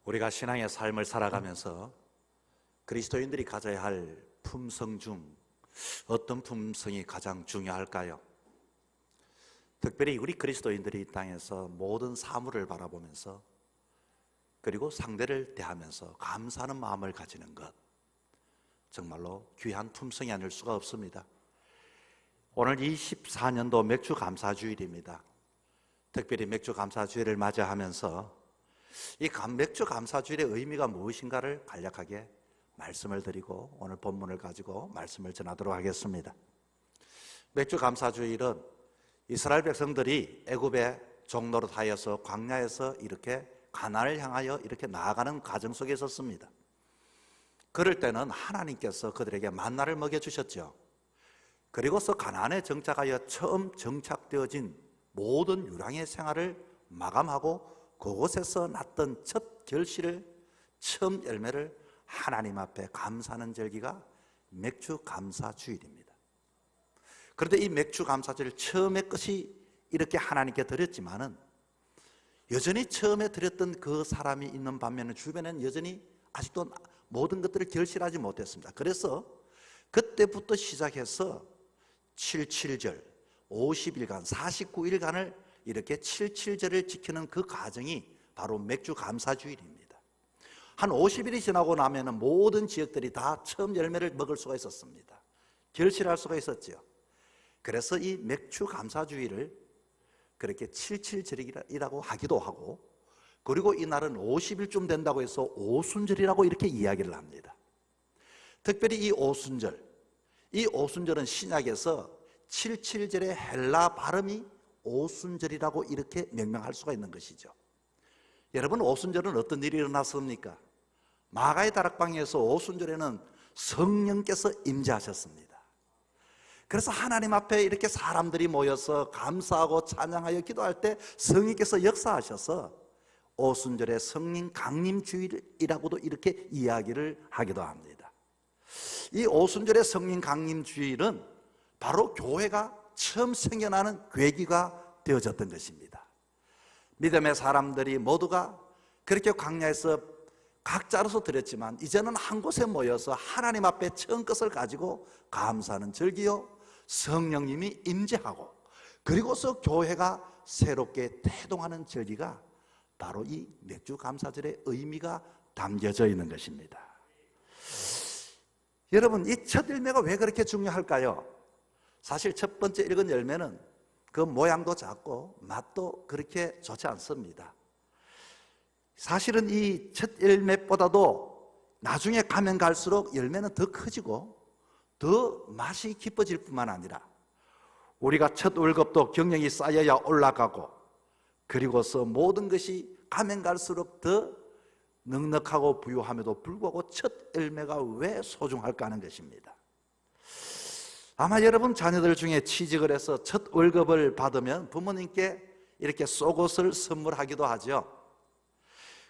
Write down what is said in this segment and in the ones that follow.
우리가 신앙의 삶을 살아가면서 그리스도인들이 가져야 할 품성 중 어떤 품성이 가장 중요할까요? 특별히 우리 그리스도인들이 이 땅에서 모든 사물을 바라보면서 그리고 상대를 대하면서 감사하는 마음을 가지는 것, 정말로 귀한 품성이 아닐 수가 없습니다. 오늘 24년도 맥주 감사주일입니다. 특별히 맥주 감사주일을 맞이하면서 이 맥주 감사주일의 의미가 무엇인가를 간략하게 말씀을 드리고 오늘 본문을 가지고 말씀을 전하도록 하겠습니다. 맥주 감사주일은 이스라엘 백성들이 애굽의 종노릇하여서 광야에서 이렇게 가나안을 향하여 이렇게 나아가는 과정 속에 있었습니다. 그럴 때는 하나님께서 그들에게 만나를 먹여주셨죠. 그리고서 가나안에 정착하여 처음 정착되어진 모든 유랑의 생활을 마감하고 그곳에서 났던 첫 결실을, 처음 열매를 하나님 앞에 감사하는 절기가 맥주 감사주일입니다. 그런데 이 맥주 감사주일 처음의 것이 이렇게 하나님께 드렸지만은 여전히 처음에 드렸던 그 사람이 있는 반면에 주변에는 여전히 아직도 모든 것들을 결실하지 못했습니다. 그래서 그때부터 시작해서 77절, 50일간, 49일간을 이렇게 77절을 지키는 그 과정이 바로 맥주 감사주일입니다. 한 50일이 지나고 나면 모든 지역들이 다 처음 열매를 먹을 수가 있었습니다. 결실할 수가 있었죠. 그래서 이 맥주 감사주일을 그렇게 77절이라고 하기도 하고, 그리고 이날은 50일쯤 된다고 해서 오순절이라고 이렇게 이야기를 합니다. 특별히 이 오순절은 신약에서 77절의 헬라 발음이 오순절이라고 이렇게 명명할 수가 있는 것이죠. 여러분, 오순절은 어떤 일이 일어났습니까? 마가의 다락방에서 오순절에는 성령께서 임재하셨습니다. 그래서 하나님 앞에 이렇게 사람들이 모여서 감사하고 찬양하여 기도할 때 성령께서 역사하셔서 오순절의 성령 강림주일이라고도 이렇게 이야기를 하기도 합니다. 이 오순절의 성령 강림주일은 바로 교회가 처음 생겨나는 계기가 되어졌던 것입니다. 믿음의 사람들이 모두가 그렇게 광야에서 각자로서 드렸지만 이제는 한 곳에 모여서 하나님 앞에 처음 것을 가지고 감사하는 절기요, 성령님이 임재하고 그리고서 교회가 새롭게 태동하는 절기가 바로 이 맥주 감사절의 의미가 담겨져 있는 것입니다. 여러분, 이 첫 열매가 왜 그렇게 중요할까요? 사실 첫 번째 읽은 열매는 그 모양도 작고 맛도 그렇게 좋지 않습니다. 사실은 이 첫 열매보다도 나중에 가면 갈수록 열매는 더 커지고 더 맛이 깊어질 뿐만 아니라 우리가 첫 월급도 경력이 쌓여야 올라가고 그리고서 모든 것이 가면 갈수록 더 넉넉하고 부유함에도 불구하고 첫 열매가 왜 소중할까 하는 것입니다. 아마 여러분 자녀들 중에 취직을 해서 첫 월급을 받으면 부모님께 이렇게 속옷을 선물하기도 하죠.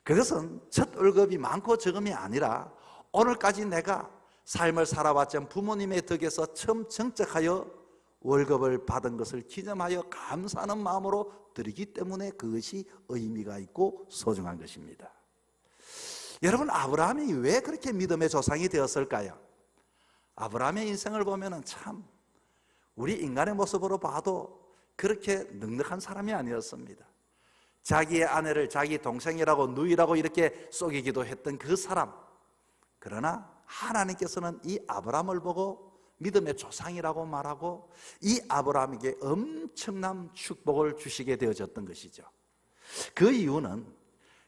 그것은 첫 월급이 많고 적음이 아니라 오늘까지 내가 삶을 살아왔지만 부모님의 덕에서 처음 정착하여 월급을 받은 것을 기념하여 감사하는 마음으로 드리기 때문에 그것이 의미가 있고 소중한 것입니다. 여러분, 아브라함이 왜 그렇게 믿음의 조상이 되었을까요? 아브라함의 인생을 보면 참 우리 인간의 모습으로 봐도 그렇게 넉넉한 사람이 아니었습니다. 자기의 아내를 자기 동생이라고 누이라고 이렇게 속이기도 했던 그 사람, 그러나 하나님께서는 이 아브라함을 보고 믿음의 조상이라고 말하고 이 아브라함에게 엄청난 축복을 주시게 되어졌던 것이죠. 그 이유는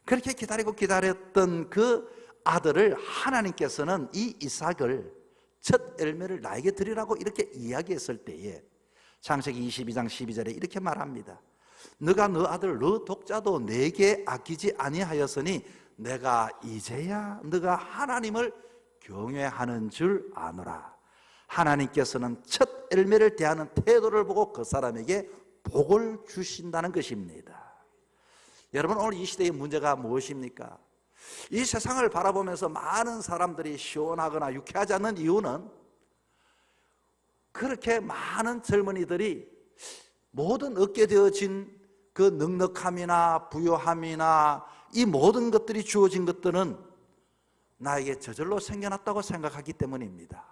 그렇게 기다리고 기다렸던 그 아들을 하나님께서는 이 이삭을 첫 열매를 나에게 드리라고 이렇게 이야기했을 때에 창세기 22장 12절에 이렇게 말합니다. 너가 너 아들 너 독자도 내게 아끼지 아니하였으니 내가 이제야 너가 하나님을 경외하는 줄 아노라. 하나님께서는 첫 열매를 대하는 태도를 보고 그 사람에게 복을 주신다는 것입니다. 여러분, 오늘 이 시대의 문제가 무엇입니까? 이 세상을 바라보면서 많은 사람들이 시원하거나 유쾌하지 않는 이유는 그렇게 많은 젊은이들이 모든 얻게 되어진 그 넉넉함이나 부요함이나 이 모든 것들이 주어진 것들은 나에게 저절로 생겨났다고 생각하기 때문입니다.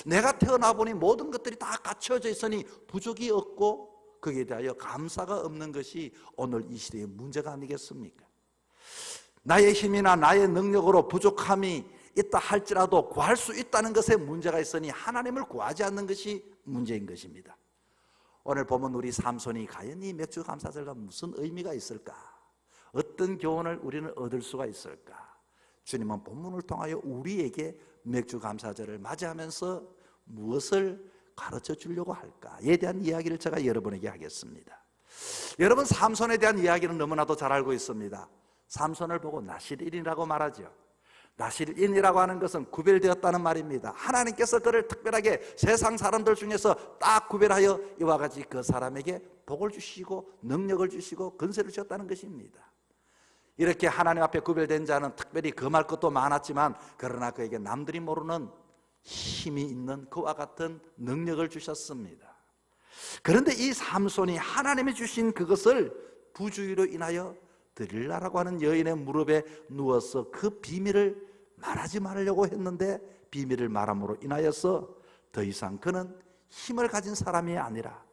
내가 태어나 보니 모든 것들이 다 갖춰져 있으니 부족이 없고 거기에 대하여 감사가 없는 것이 오늘 이 시대의 문제가 아니겠습니까? 나의 힘이나 나의 능력으로 부족함이 있다 할지라도 구할 수 있다는 것에 문제가 있으니 하나님을 구하지 않는 것이 문제인 것입니다. 오늘 보면 우리 삼손이 과연 이 맥주 감사절과 무슨 의미가 있을까? 어떤 교훈을 우리는 얻을 수가 있을까? 주님은 본문을 통하여 우리에게 맥주 감사절을 맞이하면서 무엇을 가르쳐 주려고 할까에 대한 이야기를 제가 여러분에게 하겠습니다. 여러분, 삼손에 대한 이야기는 너무나도 잘 알고 있습니다. 삼손을 보고 나실인이라고 말하죠. 나실인이라고 하는 것은 구별되었다는 말입니다. 하나님께서 그를 특별하게 세상 사람들 중에서 딱 구별하여 이와 같이 그 사람에게 복을 주시고 능력을 주시고 건세를 주셨다는 것입니다. 이렇게 하나님 앞에 구별된 자는 특별히 금할 것도 많았지만 그러나 그에게 남들이 모르는 힘이 있는 그와 같은 능력을 주셨습니다. 그런데 이 삼손이 하나님이 주신 그것을 부주의로 인하여 들릴라라고 하는 여인의 무릎에 누워서 그 비밀을 말하지 말려고 했는데 비밀을 말함으로 인하여서 더 이상 그는 힘을 가진 사람이 아니라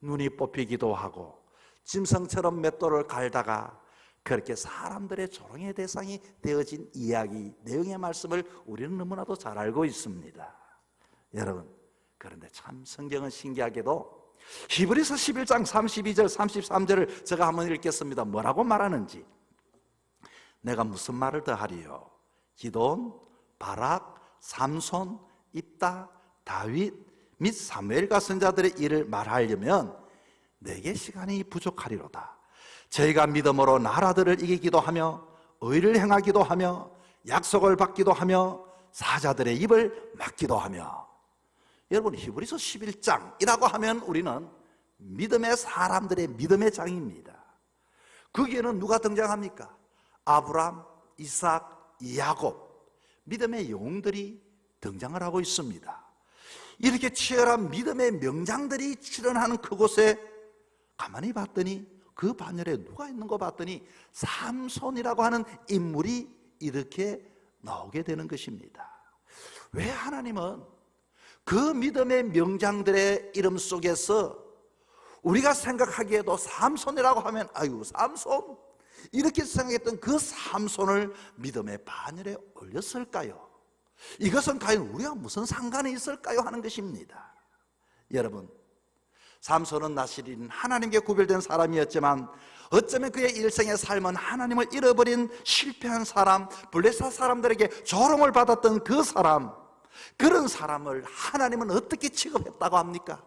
눈이 뽑히기도 하고 짐승처럼 맷돌을 갈다가 그렇게 사람들의 조롱의 대상이 되어진 이야기 내용의 말씀을 우리는 너무나도 잘 알고 있습니다. 여러분, 그런데 참 성경은 신기하게도 히브리서 11장 32절 33절을 제가 한번 읽겠습니다. 뭐라고 말하는지. 내가 무슨 말을 더하리요? 기돈, 바락, 삼손, 입다, 다윗 및 사무엘과 선자들의 일을 말하려면 내게 시간이 부족하리로다. 저희가 믿음으로 나라들을 이기기도 하며 의를 행하기도 하며 약속을 받기도 하며 사자들의 입을 막기도 하며. 여러분, 히브리서 11장이라고 하면 우리는 믿음의 사람들의 믿음의 장입니다. 거기에는 누가 등장합니까? 아브람, 이삭, 야곱, 믿음의 영웅들이 등장을 하고 있습니다. 이렇게 치열한 믿음의 명장들이 출연하는 그곳에 가만히 봤더니 그 반열에 누가 있는 거 봤더니 삼손이라고 하는 인물이 이렇게 나오게 되는 것입니다. 왜 하나님은 그 믿음의 명장들의 이름 속에서 우리가 생각하기에도 삼손이라고 하면 아유 삼손 이렇게 생각했던 그 삼손을 믿음의 반열에 올렸을까요? 이것은 과연 우리가 무슨 상관이 있을까요? 하는 것입니다. 여러분, 삼손은 나실인 하나님께 구별된 사람이었지만 어쩌면 그의 일생의 삶은 하나님을 잃어버린 실패한 사람, 블레셋 사람들에게 조롱을 받았던 그 사람, 그런 사람을 하나님은 어떻게 취급했다고 합니까?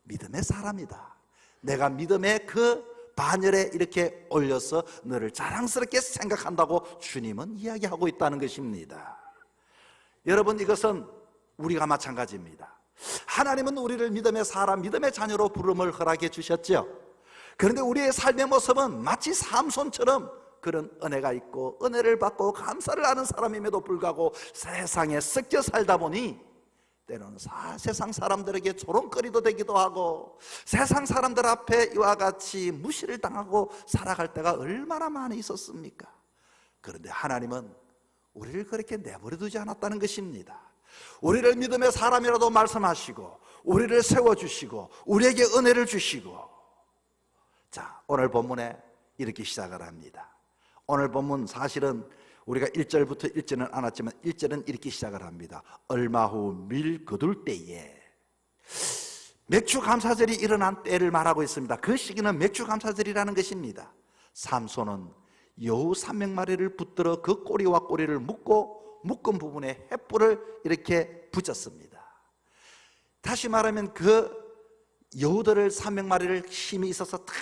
믿음의 사람이다. 내가 믿음의 그 반열에 이렇게 올려서 너를 자랑스럽게 생각한다고 주님은 이야기하고 있다는 것입니다. 여러분, 이것은 우리가 마찬가지입니다. 하나님은 우리를 믿음의 사람, 믿음의 자녀로 부름을 허락해 주셨죠. 그런데 우리의 삶의 모습은 마치 삼손처럼 그런 은혜가 있고 은혜를 받고 감사를 하는 사람임에도 불구하고 세상에 섞여 살다 보니 때로는 세상 사람들에게 조롱거리도 되기도 하고 세상 사람들 앞에 이와 같이 무시를 당하고 살아갈 때가 얼마나 많이 있었습니까? 그런데 하나님은 우리를 그렇게 내버려 두지 않았다는 것입니다. 우리를 믿음의 사람이라도 말씀하시고 우리를 세워주시고 우리에게 은혜를 주시고. 자, 오늘 본문에 이렇게 시작을 합니다. 오늘 본문 사실은 우리가 1절부터 읽지는 않았지만 1절은 이렇게 시작을 합니다. 얼마 후 밀 거둘 때에, 맥주 감사절이 일어난 때를 말하고 있습니다. 그 시기는 맥주 감사절이라는 것입니다. 삼손은 여우 300마리를 붙들어 그 꼬리와 꼬리를 묶고 묶은 부분에 횃불을 이렇게 붙였습니다. 다시 말하면 그 여우들을 300마리를 힘이 있어서 다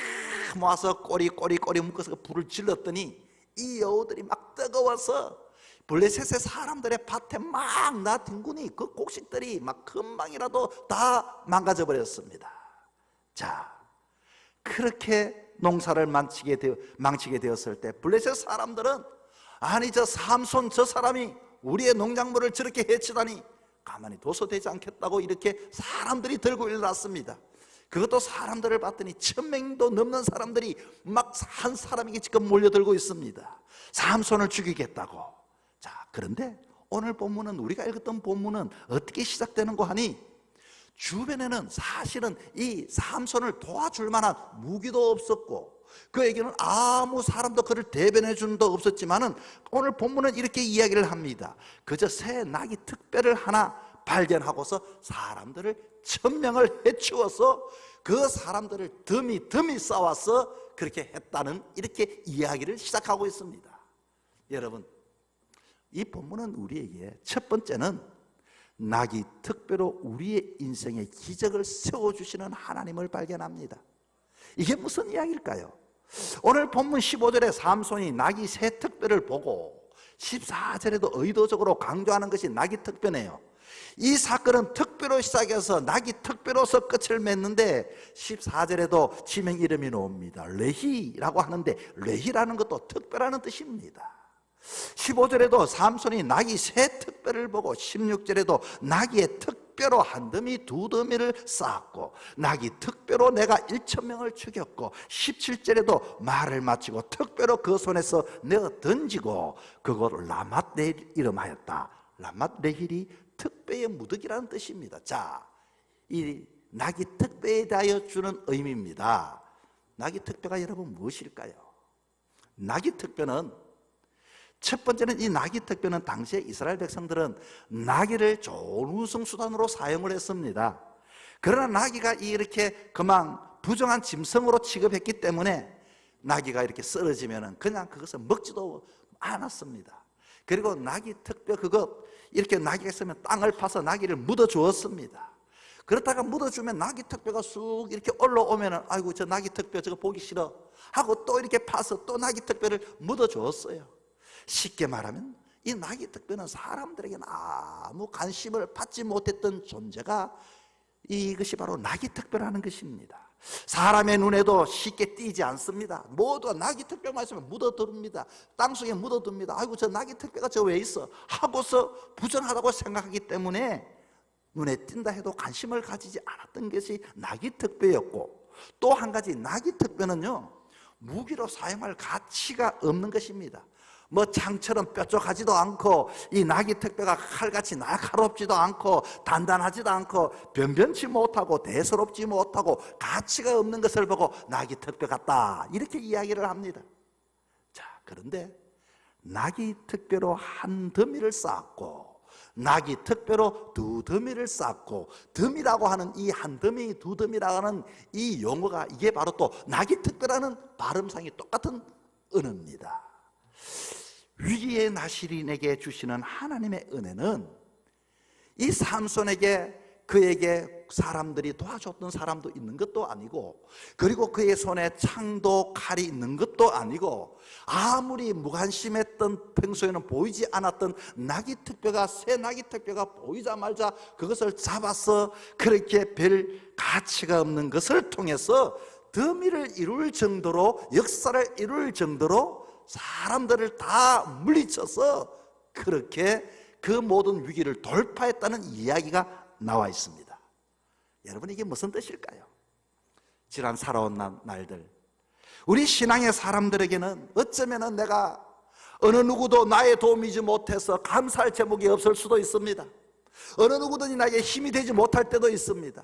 모아서 꼬리 묶어서 불을 질렀더니 이 여우들이 막 뜨거워서 블레셋의 사람들의 밭에 막 나뒹구니 그 곡식들이 막 금방이라도 다 망가져 버렸습니다. 자, 그렇게 농사를 망치게 되었을 때 블레셋 사람들은 아니 저 삼손 저 사람이 우리의 농작물을 저렇게 해치다니 가만히 둬서 되지 않겠다고 이렇게 사람들이 들고 일어났습니다. 그것도 사람들을 봤더니 1000명도 넘는 사람들이 막 한 사람에게 지금 몰려들고 있습니다. 삼손을 죽이겠다고. 자, 그런데 오늘 본문은, 우리가 읽었던 본문은 어떻게 시작되는고 하니, 주변에는 사실은 이 삼손을 도와줄 만한 무기도 없었고 그에게는 아무 사람도 그를 대변해 준 도 없었지만은, 오늘 본문은 이렇게 이야기를 합니다. 그저 새 나귀 특별을 하나 발견하고서 사람들을 1000명을 해치워서 그 사람들을 덤이 싸워서 그렇게 했다는, 이렇게 이야기를 시작하고 있습니다. 여러분, 이 본문은 우리에게 첫 번째는 나귀 특별로 우리의 인생에 기적을 세워주시는 하나님을 발견합니다. 이게 무슨 이야기일까요? 오늘 본문 15절에 삼손이 나귀 새 특별을 보고 14절에도 의도적으로 강조하는 것이 나귀 특별이에요. 이 사건은 특별로 시작해서 나귀 특별로서 끝을 맺는데 14절에도 지명 이름이 나옵니다. 레히라고 하는데, 레히라는 것도 특별하는 뜻입니다. 15절에도 삼손이 나귀 새 특별을 보고 16절에도 나귀의 특별로 한 더미 두 더미를 쌓았고 나귀 특별로 내가 1000명을 죽였고 17절에도 말을 마치고 특별로 그 손에서 내어 던지고 그걸 라맛레힐 이름하였다. 라맛레힐이 특배의 무더기라는 뜻입니다. 자, 이 나귀 특배에 대하여 주는 의미입니다. 나귀 특배가 여러분 무엇일까요? 나귀 특배는, 첫 번째는, 이 나귀 특배는 당시에 이스라엘 백성들은 나귀를 좋은 운송수단으로 사용을 했습니다. 그러나 나귀가 이렇게 그만 부정한 짐승으로 취급했기 때문에 나귀가 이렇게 쓰러지면 그냥 그것을 먹지도 않았습니다. 그리고 나귀 특배 그것, 이렇게 나귀가 있으면 땅을 파서 나귀를 묻어 주었습니다. 그렇다가 묻어주면 나귀 특배가 쑥 이렇게 올라오면, 아이고 저 나귀 특배 저거 보기 싫어 하고 또 이렇게 파서 또 나귀 특배를 묻어 주었어요. 쉽게 말하면 이 나귀 특배는 사람들에게는 아무 관심을 받지 못했던 존재가, 이것이 바로 나귀 특배라는 것입니다. 사람의 눈에도 쉽게 띄지 않습니다. 모두가 나귀 특배만 있으면 묻어둡니다. 땅속에 묻어둡니다. 아이고 저 나귀 특배가 저 왜 있어 하고서 부정하다고 생각하기 때문에 눈에 띈다 해도 관심을 가지지 않았던 것이 나귀 특배였고, 또 한 가지 나귀 특배는요, 무기로 사용할 가치가 없는 것입니다. 뭐 창처럼 뾰족하지도 않고 이 나귀 특배가 칼같이 날카롭지도 않고 단단하지도 않고 변변치 못하고 대수롭지 못하고 가치가 없는 것을 보고 나귀 특배 같다, 이렇게 이야기를 합니다. 자, 그런데 나귀 특배로 한 더미를 쌓았고 나귀 특배로 두 더미를 쌓고, 더미라고 하는 이 한 더미 두 더미라고 하는 이 용어가, 이게 바로 또 나귀 특배라는 발음상이 똑같은 언어입니다. 위기의 나시린에게 주시는 하나님의 은혜는 이 삼손에게, 그에게 사람들이 도와줬던 사람도 있는 것도 아니고, 그리고 그의 손에 창도 칼이 있는 것도 아니고, 아무리 무관심했던, 평소에는 보이지 않았던 나귀 특배가, 새 나귀 특배가 보이자마자 그것을 잡아서 그렇게 별 가치가 없는 것을 통해서 더미를 이룰 정도로, 역사를 이룰 정도로 사람들을 다 물리쳐서 그렇게 그 모든 위기를 돌파했다는 이야기가 나와 있습니다. 여러분, 이게 무슨 뜻일까요? 지난 살아온 날들, 우리 신앙의 사람들에게는 어쩌면 내가 어느 누구도 나의 도움이지 못해서 감사할 제목이 없을 수도 있습니다. 어느 누구든지 나에게 힘이 되지 못할 때도 있습니다.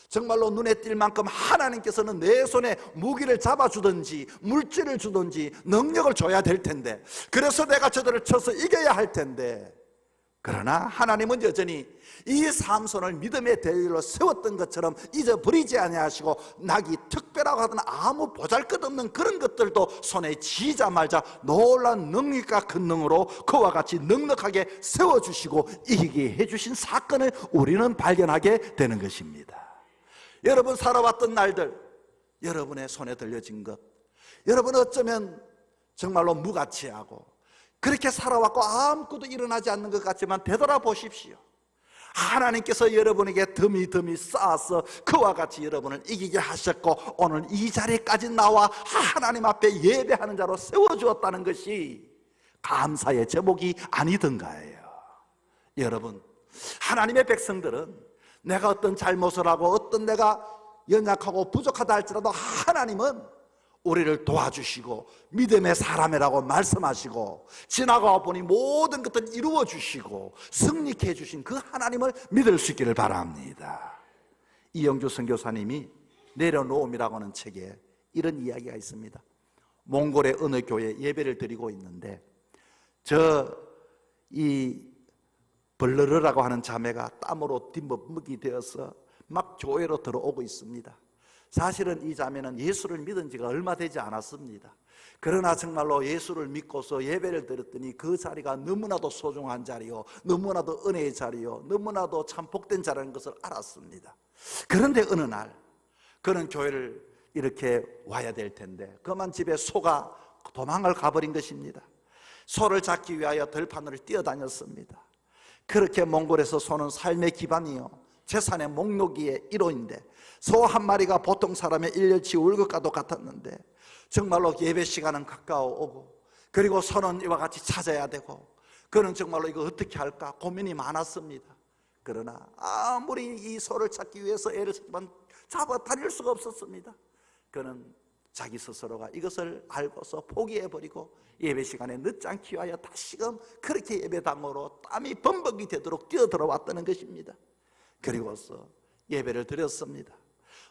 정말로 눈에 띌 만큼 하나님께서는 내 손에 무기를 잡아주든지 물질을 주든지 능력을 줘야 될 텐데, 그래서 내가 저들을 쳐서 이겨야 할 텐데, 그러나 하나님은 여전히 이 삼손을 믿음의 대리로 세웠던 것처럼 잊어버리지 아니하시고 나귀 특별하고 하던 아무 보잘것없는 그런 것들도 손에 쥐자마자 놀란 능력과 권능으로 그와 같이 넉넉하게 세워주시고 이기게 해주신 사건을 우리는 발견하게 되는 것입니다. 여러분 살아왔던 날들, 여러분의 손에 들려진 것, 여러분 어쩌면 정말로 무가치하고 그렇게 살아왔고 아무것도 일어나지 않는 것 같지만 되돌아보십시오. 하나님께서 여러분에게 더미 쌓아서 그와 같이 여러분을 이기게 하셨고 오늘 이 자리까지 나와 하나님 앞에 예배하는 자로 세워주었다는 것이 감사의 제목이 아니던가요. 여러분, 하나님의 백성들은 내가 어떤 잘못을 하고 어떤 내가 연약하고 부족하다 할지라도 하나님은 우리를 도와주시고 믿음의 사람이라고 말씀하시고 지나가 보니 모든 것들을 이루어 주시고 승리케 해주신 그 하나님을 믿을 수 있기를 바랍니다. 이영주 선교사님이 내려놓음이라고 하는 책에 이런 이야기가 있습니다. 몽골의 어느 교회에 예배를 드리고 있는데 이 벌르르라고 하는 자매가 땀으로 뒷머뭇이 되어서 막 교회로 들어오고 있습니다. 사실은 이 자매는 예수를 믿은 지가 얼마 되지 않았습니다. 그러나 정말로 예수를 믿고서 예배를 드렸더니 그 자리가 너무나도 소중한 자리요, 너무나도 은혜의 자리요, 너무나도 참 복된 자리라는 것을 알았습니다. 그런데 어느 날 그는 교회를 이렇게 와야 될 텐데 그만 집에 소가 도망을 가버린 것입니다. 소를 잡기 위하여 들판을 뛰어다녔습니다. 그렇게 몽골에서 소는 삶의 기반이요, 재산의 목록이의 1호인데 소 한 마리가 보통 사람의 일년치 월급과도 같았는데 정말로 예배 시간은 가까워 오고 그리고 소는 이와 같이 찾아야 되고 그는 정말로 이거 어떻게 할까 고민이 많았습니다. 그러나 아무리 이 소를 찾기 위해서 애를 쓰지만 잡아 다닐 수가 없었습니다. 그는 자기 스스로가 이것을 알고서 포기해버리고 예배 시간에 늦지 않기 위하여 다시금 그렇게 예배당으로 땀이 범벅이 되도록 뛰어들어왔다는 것입니다. 그리고서 예배를 드렸습니다.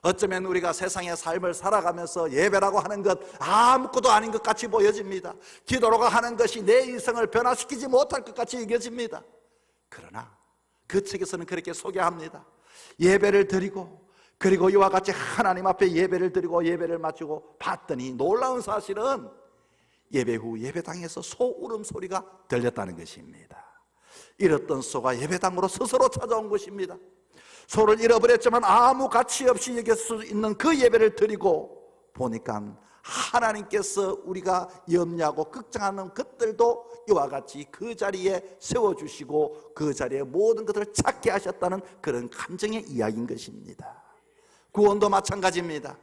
어쩌면 우리가 세상의 삶을 살아가면서 예배라고 하는 것 아무것도 아닌 것 같이 보여집니다. 기도라고 하는 것이 내 인생을 변화시키지 못할 것 같이 여겨집니다. 그러나 그 책에서는 그렇게 소개합니다. 예배를 드리고 그리고 이와 같이 하나님 앞에 예배를 드리고 예배를 마치고 봤더니 놀라운 사실은 예배 후 예배당에서 소 울음소리가 들렸다는 것입니다. 잃었던 소가 예배당으로 스스로 찾아온 것입니다. 소를 잃어버렸지만 아무 가치 없이 여길 수 있는 그 예배를 드리고 보니까 하나님께서 우리가 염려하고 걱정하는 것들도 이와 같이 그 자리에 세워주시고 그 자리에 모든 것을 찾게 하셨다는 그런 감정의 이야기인 것입니다. 구원도 마찬가지입니다.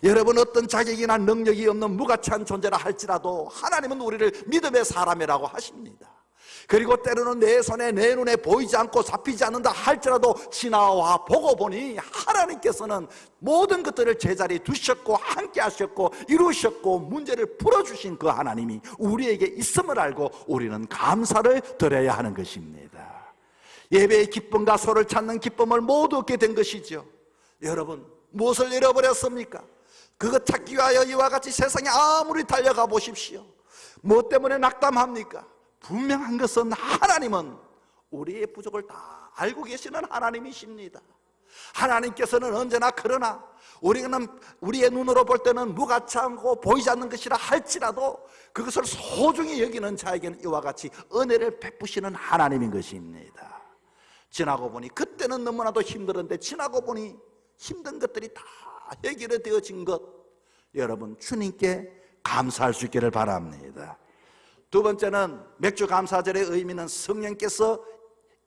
여러분 어떤 자격이나 능력이 없는 무가치한 존재라 할지라도 하나님은 우리를 믿음의 사람이라고 하십니다. 그리고 때로는 내 손에 내 눈에 보이지 않고 잡히지 않는다 할지라도 지나와 보고 보니 하나님께서는 모든 것들을 제자리에 두셨고 함께 하셨고 이루셨고 문제를 풀어주신 그 하나님이 우리에게 있음을 알고 우리는 감사를 드려야 하는 것입니다. 예배의 기쁨과 소를 찾는 기쁨을 모두 얻게 된 것이죠. 여러분 무엇을 잃어버렸습니까? 그것 찾기 위하여 이와 같이 세상에 아무리 달려가 보십시오. 무엇 때문에 낙담합니까? 분명한 것은 하나님은 우리의 부족을 다 알고 계시는 하나님이십니다. 하나님께서는 언제나 그러나 우리는 우리의 눈으로 볼 때는 무가치하고 보이지 않는 것이라 할지라도 그것을 소중히 여기는 자에게는 이와 같이 은혜를 베푸시는 하나님인 것입니다. 지나고 보니 그때는 너무나도 힘들었는데 지나고 보니 힘든 것들이 다 해결되어진 것, 여러분 주님께 감사할 수 있기를 바랍니다. 두 번째는 맥주 감사절의 의미는 성령께서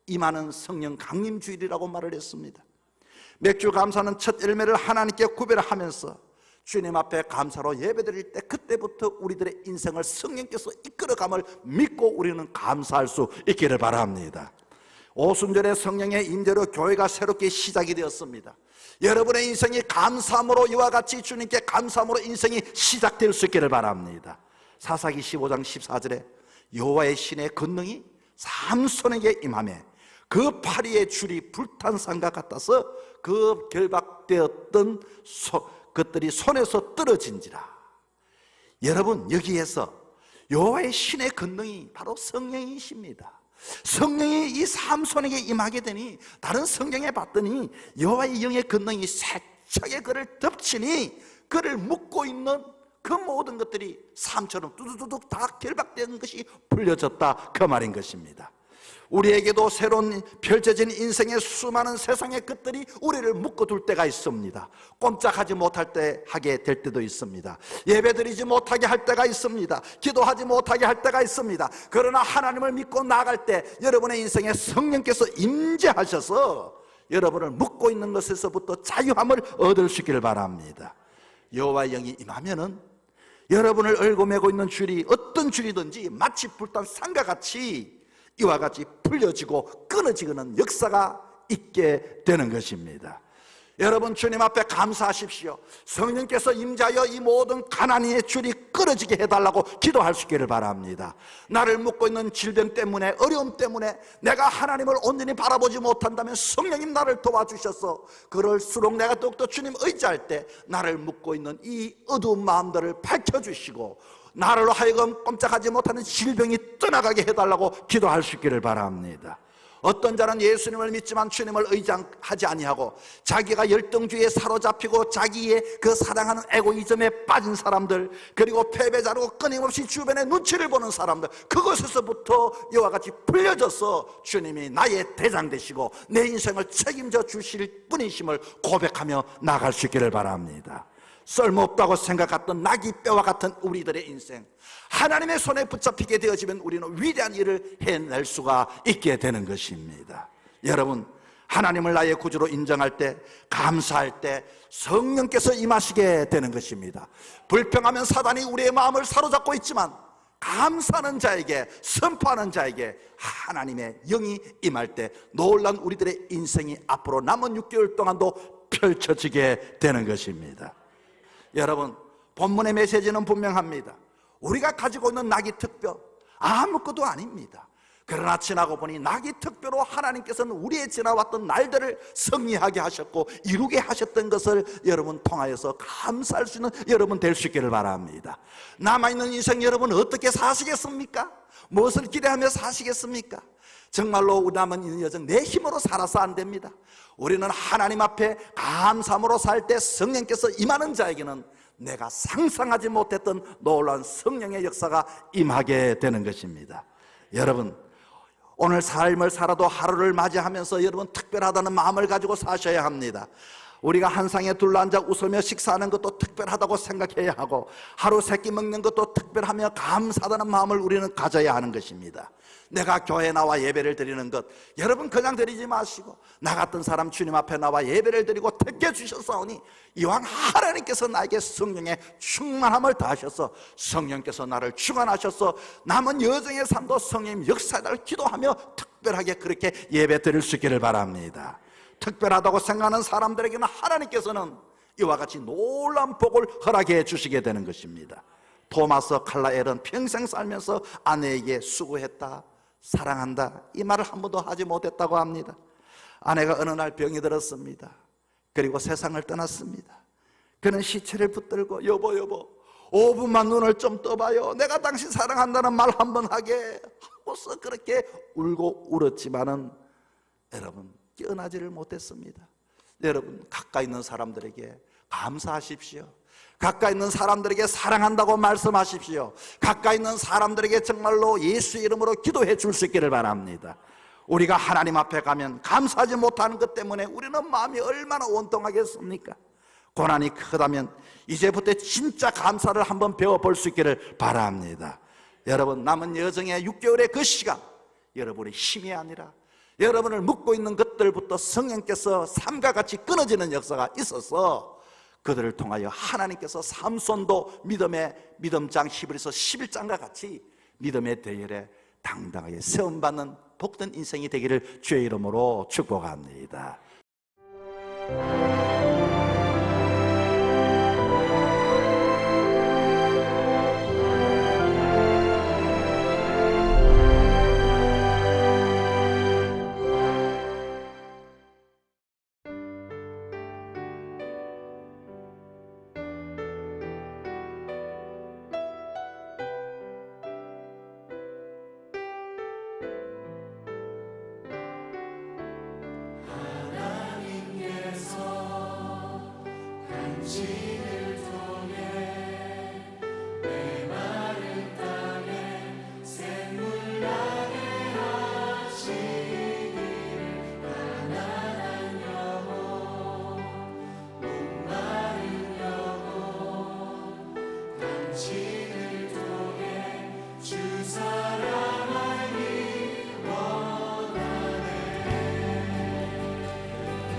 임하는 성령 강림 주일이라고 말을 했습니다. 맥주 감사는 첫 열매를 하나님께 구별하면서 주님 앞에 감사로 예배드릴 때 그때부터 우리들의 인생을 성령께서 이끌어감을 믿고 우리는 감사할 수 있기를 바랍니다. 오순절의 성령의 임재로 교회가 새롭게 시작이 되었습니다. 여러분의 인생이 감사함으로 이와 같이 주님께 감사함으로 인생이 시작될 수 있기를 바랍니다. 사사기 15장 14절에 여호와의 신의 권능이 삼손에게 임하매 그 파리의 줄이 불탄 산과 같아서 그 결박되었던 것들이 손에서 떨어진지라. 여러분 여기에서 여호와의 신의 권능이 바로 성령이십니다. 성령이 이 삼손에게 임하게 되니 다른 성경에 봤더니 여호와의 영의 권능이 세차게 그를 덮치니 그를 묶고 있는 그 모든 것들이 삶처럼 뚜두두둑 다 결박된 것이 풀려졌다 그 말인 것입니다. 우리에게도 새로운 펼쳐진 인생의 수많은 세상의 것들이 우리를 묶어둘 때가 있습니다. 꼼짝하지 못할 때 하게 될 때도 있습니다. 예배드리지 못하게 할 때가 있습니다. 기도하지 못하게 할 때가 있습니다. 그러나 하나님을 믿고 나아갈 때 여러분의 인생에 성령께서 임재하셔서 여러분을 묶고 있는 것에서부터 자유함을 얻을 수 있기를 바랍니다. 여호와의 영이 임하면은 여러분을 얽어매고 있는 줄이 어떤 줄이든지 마치 불탄 산과 같이 이와 같이 풀려지고 끊어지는 역사가 있게 되는 것입니다. 여러분, 주님 앞에 감사하십시오. 성령께서 임자여 이 모든 가난의 줄이 끊어지게 해달라고 기도할 수 있기를 바랍니다. 나를 묶고 있는 질병 때문에, 어려움 때문에 내가 하나님을 온전히 바라보지 못한다면 성령님 나를 도와주셔서 그럴수록 내가 더욱더 주님 의지할 때 나를 묶고 있는 이 어두운 마음들을 밝혀주시고 나를 하여금 꼼짝하지 못하는 질병이 떠나가게 해달라고 기도할 수 있기를 바랍니다. 어떤 자는 예수님을 믿지만 주님을 의지하지 아니하고 자기가 열등주의에 사로잡히고 자기의 그 사랑하는 에고이즘에 빠진 사람들, 그리고 패배자로 끊임없이 주변의 눈치를 보는 사람들, 그것에서부터 이와 같이 풀려져서 주님이 나의 대장 되시고 내 인생을 책임져 주실 분이심을 고백하며 나갈 수 있기를 바랍니다. 쓸모없다고 생각했던 나귀뼈와 같은 우리들의 인생, 하나님의 손에 붙잡히게 되어지면 우리는 위대한 일을 해낼 수가 있게 되는 것입니다. 여러분, 하나님을 나의 구주로 인정할 때, 감사할 때 성령께서 임하시게 되는 것입니다. 불평하면 사단이 우리의 마음을 사로잡고 있지만 감사하는 자에게, 선포하는 자에게 하나님의 영이 임할 때 놀란 우리들의 인생이 앞으로 남은 6개월 동안도 펼쳐지게 되는 것입니다. 여러분, 본문의 메시지는 분명합니다. 우리가 가지고 있는 낙이 특별, 아무것도 아닙니다. 그러나 지나고 보니 낙이 특별로 하나님께서는 우리의 지나왔던 날들을 승리하게 하셨고 이루게 하셨던 것을 여러분 통하여서 감사할 수 있는 여러분 될 수 있기를 바랍니다. 남아있는 인생 여러분 어떻게 사시겠습니까? 무엇을 기대하며 사시겠습니까? 정말로 남은 여정 내 힘으로 살아서 안 됩니다. 우리는 하나님 앞에 감사함으로 살 때 성령께서 임하는 자에게는 내가 상상하지 못했던 놀라운 성령의 역사가 임하게 되는 것입니다. 여러분, 오늘 삶을 살아도 하루를 맞이하면서 여러분 특별하다는 마음을 가지고 사셔야 합니다. 우리가 한 상에 둘러앉아 웃으며 식사하는 것도 특별하다고 생각해야 하고 하루 세끼 먹는 것도 특별하며 감사하다는 마음을 우리는 가져야 하는 것입니다. 내가 교회에 나와 예배를 드리는 것 여러분 그냥 드리지 마시고 나 같은 사람 주님 앞에 나와 예배를 드리고 택해 주셨사오니 이왕 하나님께서 나에게 성령의 충만함을 다하셔서 성령께서 나를 충만하셔서 남은 여정의 삶도 성령님 역사를 기도하며 특별하게 그렇게 예배 드릴 수 있기를 바랍니다. 특별하다고 생각하는 사람들에게는 하나님께서는 이와 같이 놀라운 복을 허락해 주시게 되는 것입니다. 토마스 칼라엘은 평생 살면서 아내에게 수고했다, 사랑한다 이 말을 한 번도 하지 못했다고 합니다. 아내가 어느 날 병이 들었습니다. 그리고 세상을 떠났습니다. 그는 시체를 붙들고 여보 5분만 눈을 좀 떠봐요, 내가 당신 사랑한다는 말 한 번 하게 하고서 그렇게 울고 울었지만은 여러분 깨어나지를 못했습니다. 여러분 가까이 있는 사람들에게 감사하십시오. 가까이 있는 사람들에게 사랑한다고 말씀하십시오. 가까이 있는 사람들에게 정말로 예수 이름으로 기도해 줄 수 있기를 바랍니다. 우리가 하나님 앞에 가면 감사하지 못하는 것 때문에 우리는 마음이 얼마나 원통하겠습니까? 고난이 크다면 이제부터 진짜 감사를 한번 배워볼 수 있기를 바랍니다. 여러분 남은 여정의 6개월의 그 시간 여러분의 힘이 아니라 여러분을 묶고 있는 것들부터 성령께서 삶과 같이 끊어지는 역사가 있어서 그들을 통하여 하나님께서 삼손도 믿음장 히브리서 11장과 같이 믿음의 대열에 당당하게 세움받는 복된 인생이 되기를 주의 이름으로 축복합니다.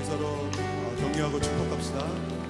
서로 격려하고 축복합시다.